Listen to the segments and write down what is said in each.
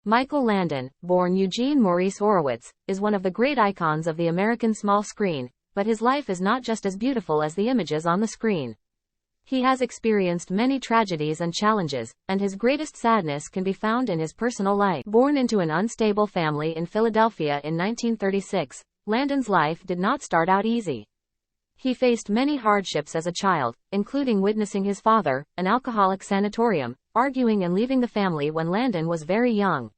Michael Landon, born Eugene Maurice Orowitz, is one of the great icons of the American small screen, but his life is not just as beautiful as the images on the screen. He has experienced many tragedies and challenges, and his greatest sadness can be found in his personal life. Born into an unstable family in Philadelphia in 1936, Landon's life did not start out easy. He faced many hardships as a child, including witnessing his father, an alcoholic sanatorium, arguing and leaving the family when Landon was very young.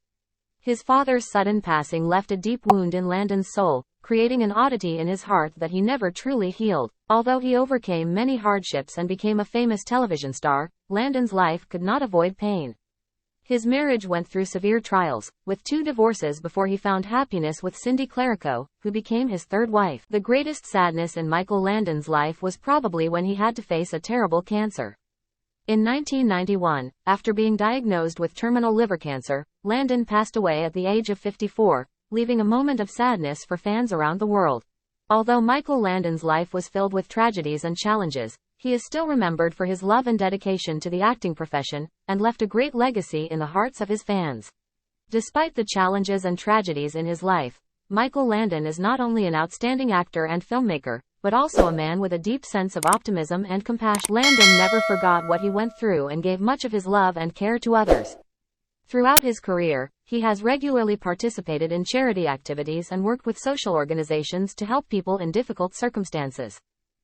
His father's sudden passing left a deep wound in Landon's soul, creating an oddity in his heart that he never truly healed. Although he overcame many hardships and became a famous television star, Landon's life could not avoid pain. His marriage went through severe trials, with 2 divorces before he found happiness with Cindy Clerico, who became his third wife. The greatest sadness in Michael Landon's life was probably when he had to face a terrible cancer. In 1991, after being diagnosed with terminal liver cancer, Landon passed away at the age of 54, leaving a moment of sadness for fans around the world. Although Michael Landon's life was filled with tragedies and challenges, he is still remembered for his love and dedication to the acting profession, and left a great legacy in the hearts of his fans. Despite the challenges and tragedies in his life, Michael Landon is not only an outstanding actor and filmmaker, but also a man with a deep sense of optimism and compassion. Landon never forgot what he went through and gave much of his love and care to others. Throughout his career, he has regularly participated in charity activities and worked with social organizations to help people in difficult circumstances.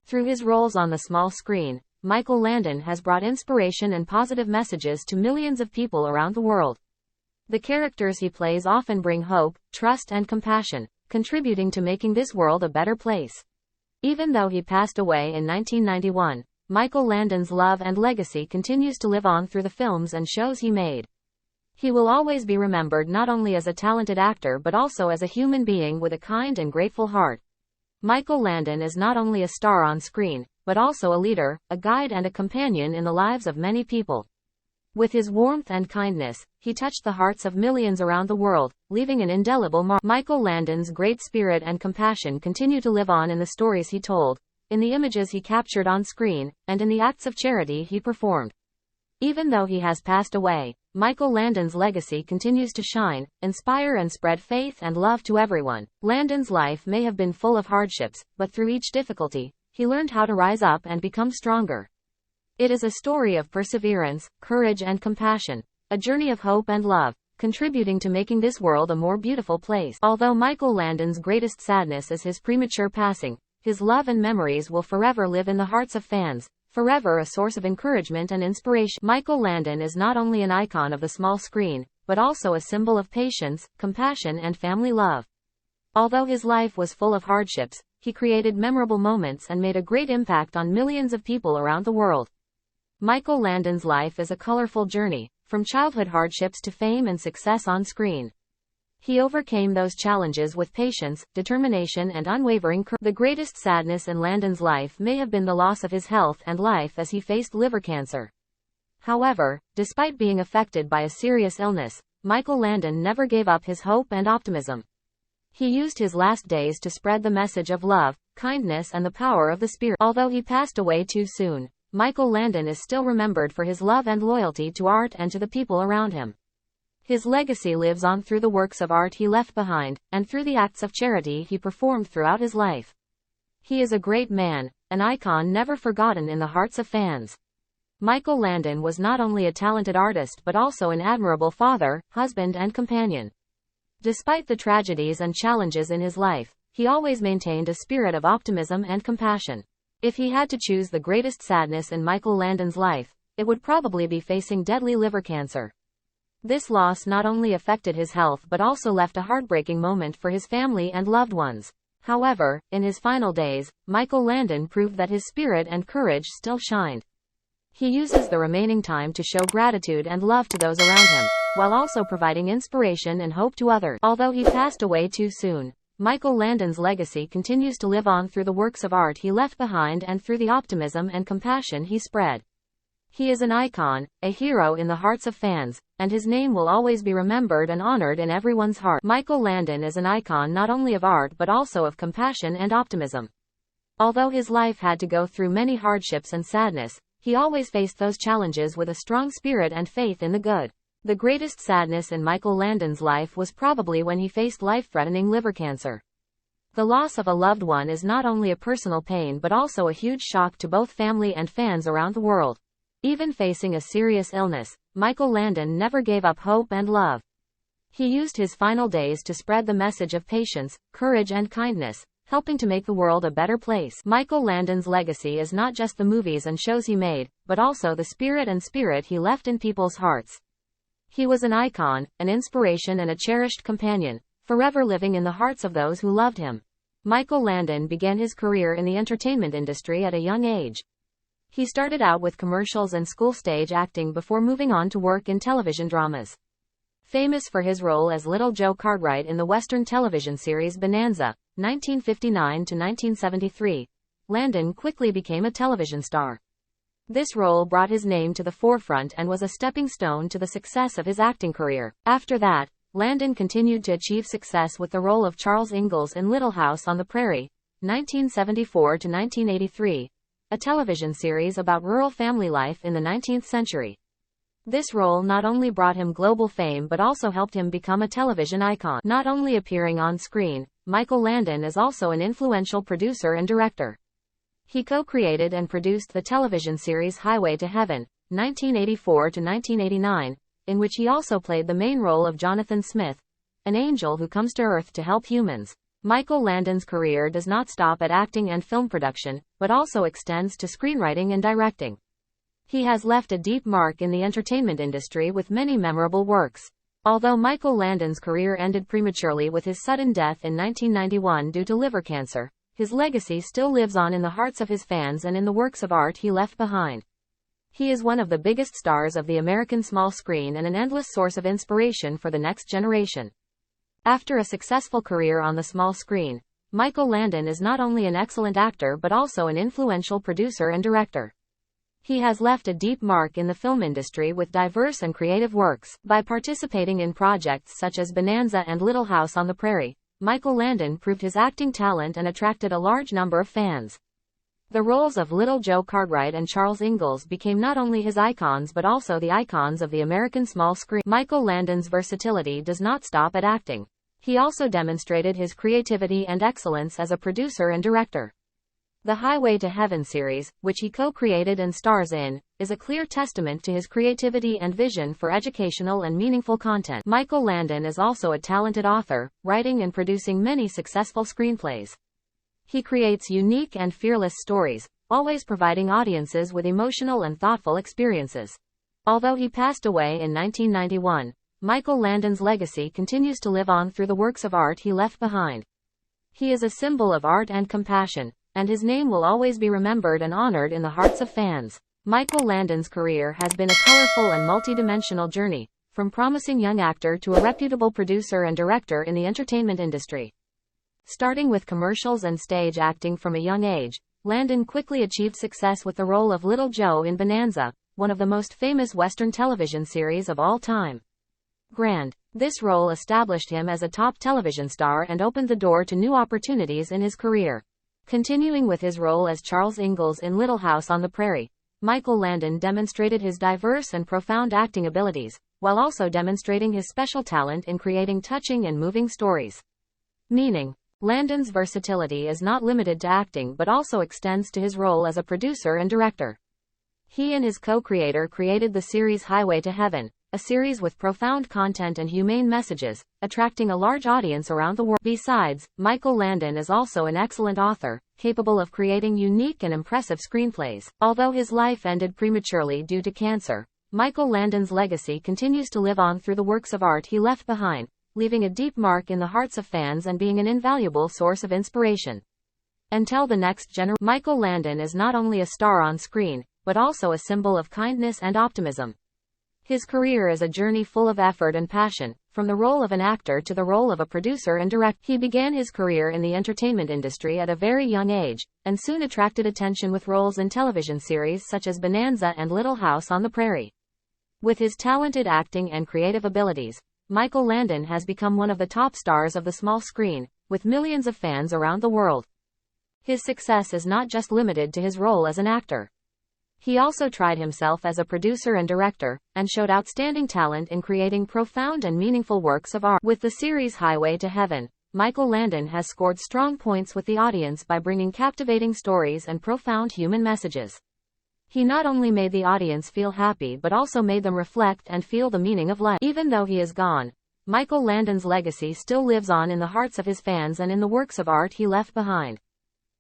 Through his roles on the small screen, Michael Landon has brought inspiration and positive messages to millions of people around the world. The characters he plays often bring hope, trust, and compassion, contributing to making this world a better place. Even though he passed away in 1991, Michael Landon's love and legacy continues to live on through the films and shows he made. He will always be remembered not only as a talented actor but also as a human being with a kind and grateful heart. Michael Landon is not only a star on screen, but also a leader, a guide, and a companion in the lives of many people. With his warmth and kindness, he touched the hearts of millions around the world, leaving an indelible mark. Michael Landon's great spirit and compassion continue to live on in the stories he told, in the images he captured on screen, and in the acts of charity he performed. Even though he has passed away, Michael Landon's legacy continues to shine, inspire, and spread faith and love to everyone. Landon's life may have been full of hardships, but through each difficulty, he learned how to rise up and become stronger. It is a story of perseverance, courage, and compassion, a journey of hope and love, contributing to making this world a more beautiful place. Although Michael Landon's greatest sadness is his premature passing, his love and memories will forever live in the hearts of fans, forever a source of encouragement and inspiration. Michael Landon is not only an icon of the small screen, but also a symbol of patience, compassion, and family love. Although his life was full of hardships, he created memorable moments and made a great impact on millions of people around the world. Michael Landon's life is a colorful journey, from childhood hardships to fame and success on screen. He overcame those challenges with patience, determination, and unwavering courage. The greatest sadness in Landon's life may have been the loss of his health and life as he faced liver cancer. However, despite being affected by a serious illness, Michael Landon never gave up his hope and optimism. He used his last days to spread the message of love, kindness, and the power of the Spirit. Although he passed away too soon, Michael Landon is still remembered for his love and loyalty to art and to the people around him. His legacy lives on through the works of art he left behind, and through the acts of charity he performed throughout his life. He is a great man, an icon never forgotten in the hearts of fans. Michael Landon was not only a talented artist but also an admirable father, husband, and companion. Despite the tragedies and challenges in his life, he always maintained a spirit of optimism and compassion. If he had to choose the greatest sadness in Michael Landon's life, it would probably be facing deadly liver cancer. This loss not only affected his health but also left a heartbreaking moment for his family and loved ones. However, in his final days, Michael Landon proved that his spirit and courage still shined. He uses the remaining time to show gratitude and love to those around him, while also providing inspiration and hope to others. Although he passed away too soon, Michael Landon's legacy continues to live on through the works of art he left behind and through the optimism and compassion he spread. He is an icon, a hero in the hearts of fans, and his name will always be remembered and honored in everyone's heart. Michael Landon is an icon not only of art but also of compassion and optimism. Although his life had to go through many hardships and sadness, he always faced those challenges with a strong spirit and faith in the good. The greatest sadness in Michael Landon's life was probably when he faced life-threatening liver cancer. The loss of a loved one is not only a personal pain but also a huge shock to both family and fans around the world. Even facing a serious illness, Michael Landon never gave up hope and love. He used his final days to spread the message of patience, courage and kindness, helping to make the world a better place. Michael Landon's legacy is not just the movies and shows he made, but also the spirit he left in people's hearts. He was an icon, an inspiration and a cherished companion, forever living in the hearts of those who loved him. Michael Landon began his career in the entertainment industry at a young age. He started out with commercials and school stage acting before moving on to work in television dramas. Famous for his role as Little Joe Cartwright in the Western television series Bonanza, 1959–1973, Landon quickly became a television star. This role brought his name to the forefront and was a stepping stone to the success of his acting career. After that, Landon continued to achieve success with the role of Charles Ingalls in Little House on the Prairie, 1974–1983, a television series about rural family life in the 19th century. This role not only brought him global fame but also helped him become a television icon. Not only appearing on screen, Michael Landon is also an influential producer and director. He co-created and produced the television series Highway to Heaven, 1984–1989, in which he also played the main role of Jonathan Smith, an angel who comes to Earth to help humans. Michael Landon's career does not stop at acting and film production, but also extends to screenwriting and directing. He has left a deep mark in the entertainment industry with many memorable works. Although Michael Landon's career ended prematurely with his sudden death in 1991 due to liver cancer, his legacy still lives on in the hearts of his fans and in the works of art he left behind. He is one of the biggest stars of the American small screen and an endless source of inspiration for the next generation. After a successful career on the small screen, Michael Landon is not only an excellent actor but also an influential producer and director. He has left a deep mark in the film industry with diverse and creative works. By participating in projects such as Bonanza and Little House on the Prairie, Michael Landon proved his acting talent and attracted a large number of fans. The roles of Little Joe Cartwright and Charles Ingalls became not only his icons but also the icons of the American small screen. Michael Landon's versatility does not stop at acting. He also demonstrated his creativity and excellence as a producer and director. The Highway to Heaven series, which he co-created and stars in, is a clear testament to his creativity and vision for educational and meaningful content. Michael Landon is also a talented author, writing and producing many successful screenplays. He creates unique and fearless stories, always providing audiences with emotional and thoughtful experiences. Although he passed away in 1991, Michael Landon's legacy continues to live on through the works of art he left behind. He is a symbol of art and compassion, and his name will always be remembered and honored in the hearts of fans. Michael Landon's career has been a colorful and multidimensional journey, from promising young actor to a reputable producer and director in the entertainment industry. Starting with commercials and stage acting from a young age, Landon quickly achieved success with the role of Little Joe in Bonanza, one of the most famous Western television series of all time. This role established him as a top television star and opened the door to new opportunities in his career. Continuing with his role as Charles Ingalls in Little House on the Prairie, Michael Landon demonstrated his diverse and profound acting abilities, while also demonstrating his special talent in creating touching and moving stories. Landon's versatility is not limited to acting but also extends to his role as a producer and director. He and his co-creator created the series Highway to Heaven, a series with profound content and humane messages, attracting a large audience around the world. Besides, Michael Landon is also an excellent author, capable of creating unique and impressive screenplays. Although his life ended prematurely due to cancer, Michael Landon's legacy continues to live on through the works of art he left behind, leaving a deep mark in the hearts of fans and being an invaluable source of inspiration. Until the next generation, Michael Landon is not only a star on screen, but also a symbol of kindness and optimism. His career is a journey full of effort and passion, from the role of an actor to the role of a producer and director. He began his career in the entertainment industry at a very young age, and soon attracted attention with roles in television series such as Bonanza and Little House on the Prairie. With his talented acting and creative abilities, Michael Landon has become one of the top stars of the small screen, with millions of fans around the world. His success is not just limited to his role as an actor. He also tried himself as a producer and director, and showed outstanding talent in creating profound and meaningful works of art. With the series Highway to Heaven, Michael Landon has scored strong points with the audience by bringing captivating stories and profound human messages. He not only made the audience feel happy but also made them reflect and feel the meaning of life. Even though he is gone, Michael Landon's legacy still lives on in the hearts of his fans and in the works of art he left behind.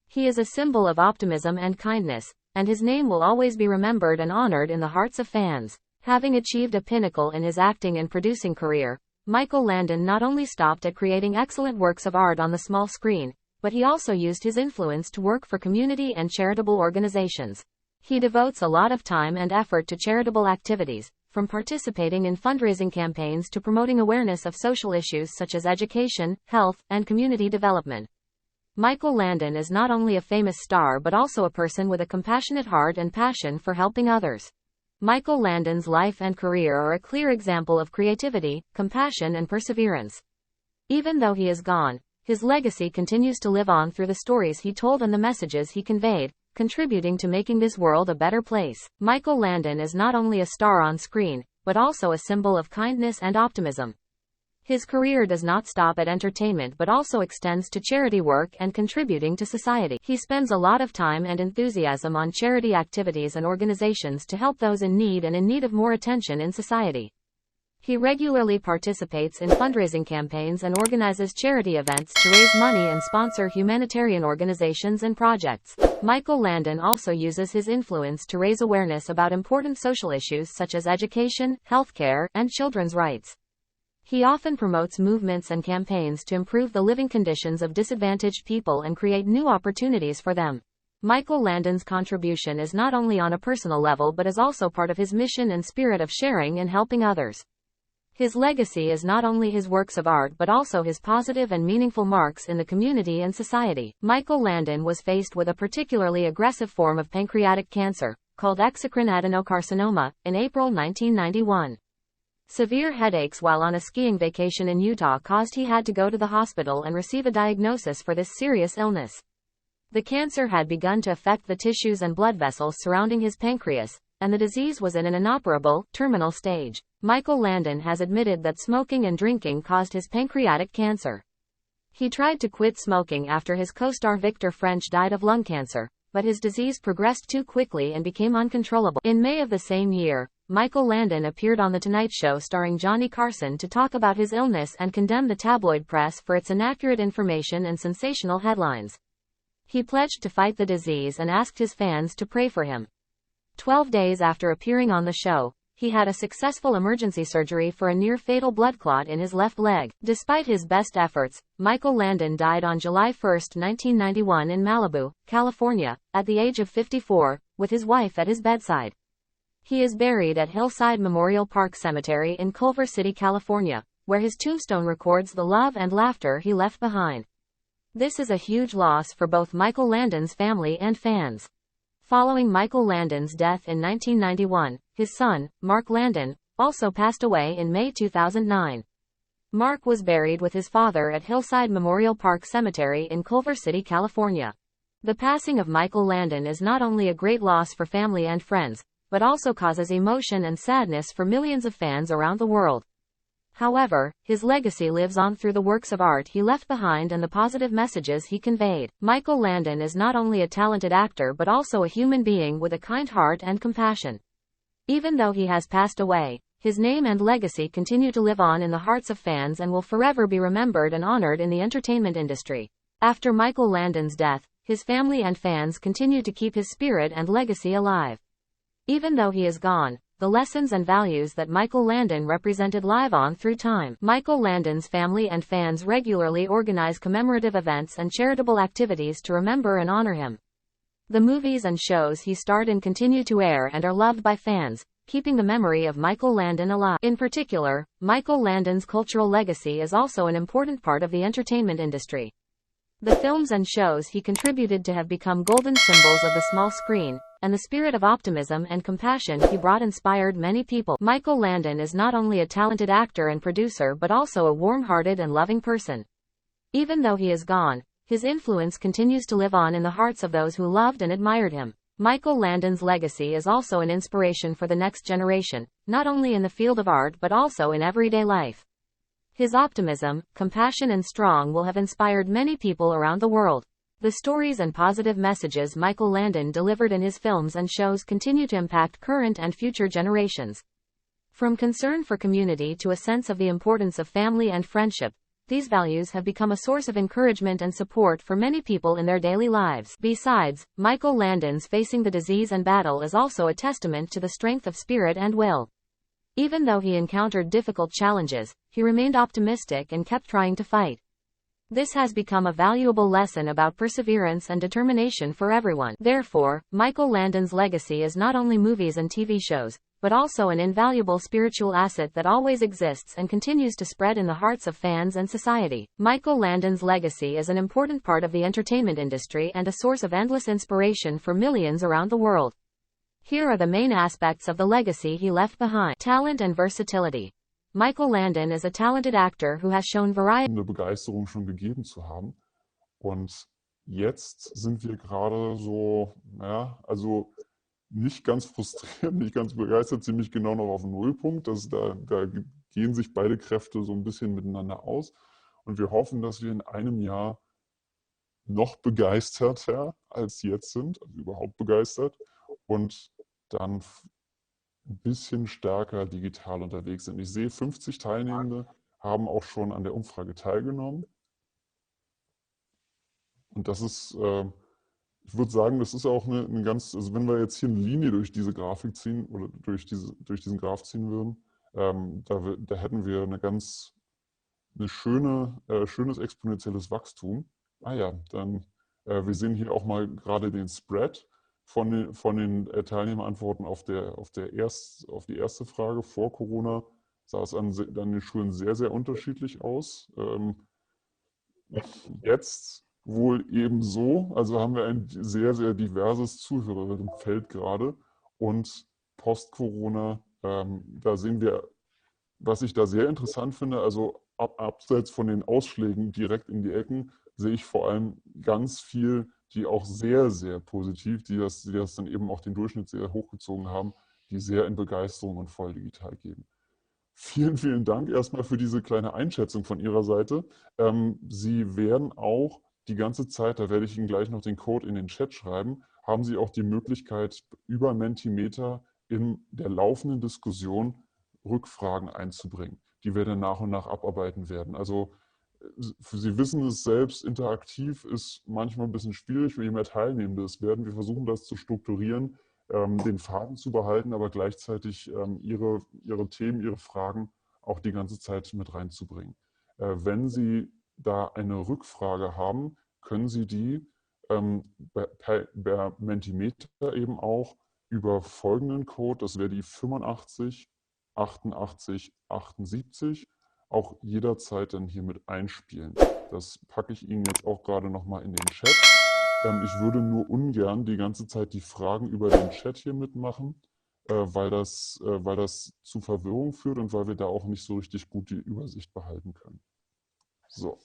He is a symbol of optimism and kindness, and his name will always be remembered and honored in the hearts of fans. Having achieved a pinnacle in his acting and producing career, Michael Landon not only stopped at creating excellent works of art on the small screen, but he also used his influence to work for community and charitable organizations. He devotes a lot of time and effort to charitable activities, from participating in fundraising campaigns to promoting awareness of social issues such as education, health, and community development. Michael Landon is not only a famous star but also a person with a compassionate heart and passion for helping others. Michael Landon's life and career are a clear example of creativity, compassion, and perseverance. Even though he is gone, his legacy continues to live on through the stories he told and the messages he conveyed, contributing to making this world a better place. Michael Landon is not only a star on screen, but also a symbol of kindness and optimism. His career does not stop at entertainment but also extends to charity work and contributing to society. He spends a lot of time and enthusiasm on charity activities and organizations to help those in need and in need of more attention in society. He regularly participates in fundraising campaigns and organizes charity events to raise money and sponsor humanitarian organizations and projects. Michael Landon also uses his influence to raise awareness about important social issues such as education, healthcare, and children's rights. He often promotes movements and campaigns to improve the living conditions of disadvantaged people and create new opportunities for them. Michael Landon's contribution is not only on a personal level but is also part of his mission and spirit of sharing and helping others. His legacy is not only his works of art but also his positive and meaningful marks in the community and society. Michael Landon was faced with a particularly aggressive form of pancreatic cancer, called exocrine adenocarcinoma, in April 1991. Severe headaches while on a skiing vacation in Utah caused he had to go to the hospital and receive a diagnosis for this serious illness. The cancer had begun to affect the tissues and blood vessels surrounding his pancreas, and the disease was in an inoperable, terminal stage. Michael Landon has admitted that smoking and drinking caused his pancreatic cancer. He tried to quit smoking after his co-star Victor French died of lung cancer, but his disease progressed too quickly and became uncontrollable. In May of the same year, Michael Landon appeared on The Tonight Show starring Johnny Carson to talk about his illness and condemn the tabloid press for its inaccurate information and sensational headlines. He pledged to fight the disease and asked his fans to pray for him. 12 days after appearing on the show, he had a successful emergency surgery for a near-fatal blood clot in his left leg. Despite his best efforts, Michael Landon died on July 1, 1991 in Malibu, California, at the age of 54, with his wife at his bedside. He is buried at Hillside Memorial Park Cemetery in Culver City, California, where his tombstone records the love and laughter he left behind. This is a huge loss for both Michael Landon's family and fans. Following Michael Landon's death in 1991, his son, Mark Landon, also passed away in May 2009. Mark was buried with his father at Hillside Memorial Park Cemetery in Culver City, California. The passing of Michael Landon is not only a great loss for family and friends, but also causes emotion and sadness for millions of fans around the world. However, his legacy lives on through the works of art he left behind and the positive messages he conveyed. Michael Landon is not only a talented actor but also a human being with a kind heart and compassion. Even though he has passed away, his name and legacy continue to live on in the hearts of fans and will forever be remembered and honored in the entertainment industry. After Michael Landon's death, his family and fans continue to keep his spirit and legacy alive. Even though he is gone, the lessons and values that Michael Landon represented live on through time. Michael Landon's family and fans regularly organize commemorative events and charitable activities to remember and honor him. The movies and shows he starred in continue to air and are loved by fans, keeping the memory of Michael Landon alive. In particular, Michael Landon's cultural legacy is also an important part of the entertainment industry. The films and shows he contributed to have become golden symbols of the small screen, and the spirit of optimism and compassion he brought inspired many people. Michael Landon is not only a talented actor and producer but also a warm-hearted and loving person. Even though he is gone, his influence continues to live on in the hearts of those who loved and admired him. Michael Landon's legacy is also an inspiration for the next generation, not only in the field of art but also in everyday life. His optimism, compassion and strong will have inspired many people around the world. The stories and positive messages Michael Landon delivered in his films and shows continue to impact current and future generations. From concern for community to a sense of the importance of family and friendship, these values have become a source of encouragement and support for many people in their daily lives. Besides, Michael Landon's facing the disease and battle is also a testament to the strength of spirit and will. Even though he encountered difficult challenges, he remained optimistic and kept trying to fight. This has become a valuable lesson about perseverance and determination for everyone. Therefore, Michael Landon's legacy is not only movies and TV shows, but also an invaluable spiritual asset that always exists and continues to spread in the hearts of fans and society. Michael Landon's legacy is an important part of the entertainment industry and a source of endless inspiration for millions around the world. Here are the main aspects of the legacy he left behind. Talent and versatility. Michael Landon is a talented actor who has shown variety. Eine Begeisterung schon gegeben zu haben. Und jetzt sind wir gerade so, ja, also nicht ganz frustriert, nicht ganz begeistert, ziemlich genau noch auf dem Nullpunkt. Da gehen sich beide Kräfte so ein bisschen miteinander aus. Und wir hoffen, dass wir in einem Jahr noch begeisterter als jetzt sind, also überhaupt begeistert, und dann ein bisschen stärker digital unterwegs sind. Ich sehe, 50 Teilnehmende haben auch schon an der Umfrage teilgenommen. Und das ist, ich würde sagen, das ist auch eine ganz, also wenn wir jetzt hier eine Linie durch diese Grafik ziehen oder durch diesen Graph ziehen würden, da hätten wir eine schönes exponentielles Wachstum. Ah ja, dann, wir sehen hier auch mal gerade den Spread von den Teilnehmerantworten auf die erste Frage vor Corona. Sah es an den Schulen sehr, sehr unterschiedlich aus. Jetzt wohl ebenso. Also haben wir ein sehr, sehr diverses Zuhörerinnenfeld gerade. Und post-Corona, da sehen wir, was ich da sehr interessant finde, also abseits von den Ausschlägen direkt in die Ecken, sehe ich vor allem ganz viel, die auch sehr, sehr positiv, die das dann eben auch den Durchschnitt sehr hochgezogen haben, die sehr in Begeisterung und voll digital gehen. Vielen, vielen Dank erstmal für diese kleine Einschätzung von Ihrer Seite. Sie werden auch die ganze Zeit, da werde ich Ihnen gleich noch den Code in den Chat schreiben, haben Sie auch die Möglichkeit, über Mentimeter in der laufenden Diskussion Rückfragen einzubringen, die wir dann nach und nach abarbeiten werden. Also Sie wissen es selbst, interaktiv ist manchmal ein bisschen schwierig, je mehr Teilnehmende es werden. Wir versuchen das zu strukturieren, den Faden zu behalten, aber gleichzeitig Ihre Themen, Ihre Fragen auch die ganze Zeit mit reinzubringen. Wenn Sie da eine Rückfrage haben, können Sie die per Mentimeter eben auch über folgenden Code, das wäre die 85 88 78, auch jederzeit dann hier mit einspielen. Das packe ich Ihnen jetzt auch gerade nochmal in den Chat. Ich würde nur ungern die ganze Zeit die Fragen über den Chat hier mitmachen, weil das zu Verwirrung führt und weil wir da auch nicht so richtig gut die Übersicht behalten können. So,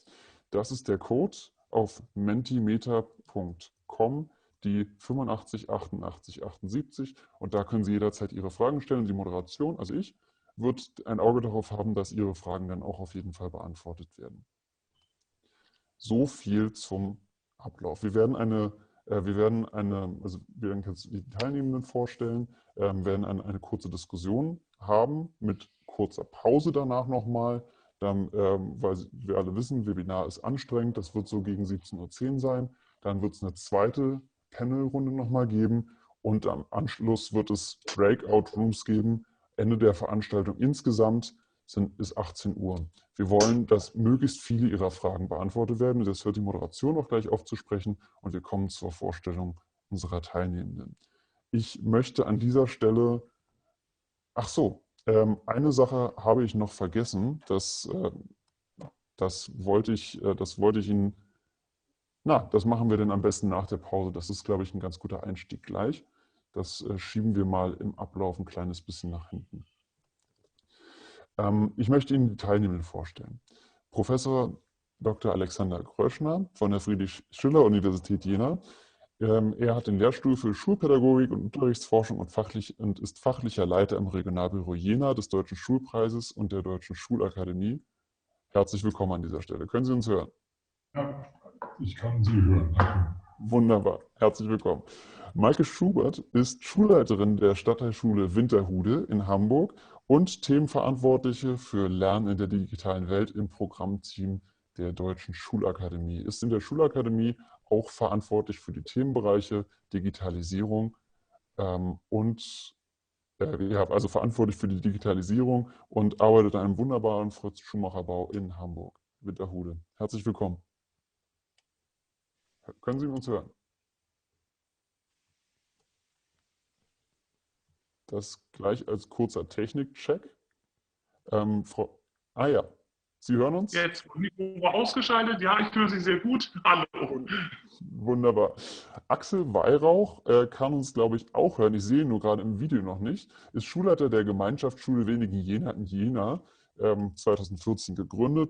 das ist der Code auf mentimeter.com, die 85 88 78, und da können Sie jederzeit Ihre Fragen stellen. Die Moderation, also ich, wird ein Auge darauf haben, dass Ihre Fragen dann auch auf jeden Fall beantwortet werden. So viel zum Ablauf. Wir werden die Teilnehmenden vorstellen, werden eine kurze Diskussion haben mit kurzer Pause danach nochmal, weil wir alle wissen, Webinar ist anstrengend, das wird so gegen 17:10 Uhr sein. Dann wird es eine zweite Panelrunde nochmal geben und am Anschluss wird es Breakout Rooms geben. Ende der Veranstaltung insgesamt ist 18 Uhr. Wir wollen, dass möglichst viele Ihrer Fragen beantwortet werden. Das hört die Moderation auch gleich auf zu sprechen und wir kommen zur Vorstellung unserer Teilnehmenden. Ich möchte an dieser Stelle, eine Sache habe ich noch vergessen, das wollte ich Ihnen, das machen wir dann am besten nach der Pause. Das ist, glaube ich, ein ganz guter Einstieg gleich. Das schieben wir mal im Ablauf ein kleines bisschen nach hinten. Ich möchte Ihnen die Teilnehmenden vorstellen. Professor Dr. Alexander Gröschner von der Friedrich-Schiller-Universität Jena Er hat den Lehrstuhl für Schulpädagogik und Unterrichtsforschung und ist fachlicher Leiter im Regionalbüro Jena des Deutschen Schulpreises und der Deutschen Schulakademie. Herzlich willkommen an dieser Stelle. Können Sie uns hören? Ja, ich kann Sie hören. Danke. Wunderbar. Herzlich willkommen. Maike Schubert ist Schulleiterin der Stadtteilschule Winterhude in Hamburg und Themenverantwortliche für Lernen in der digitalen Welt im Programmteam der Deutschen Schulakademie. Ist in der Schulakademie auch verantwortlich für die Themenbereiche Digitalisierung also verantwortlich für die Digitalisierung und arbeitet an einem wunderbaren Fritz-Schumacher-Bau in Hamburg, Winterhude. Herzlich willkommen. Können Sie uns hören? Das gleich als kurzer Technikcheck. Ja, Sie hören uns? Jetzt Mikro ausgeschaltet. Ja, ich höre Sie sehr gut. Hallo. Wunderbar. Axel Weihrauch kann uns, glaube ich, auch hören. Ich sehe ihn nur gerade im Video noch nicht. Ist Schulleiter der Gemeinschaftsschule Wenigen Jena in Jena, 2014 gegründet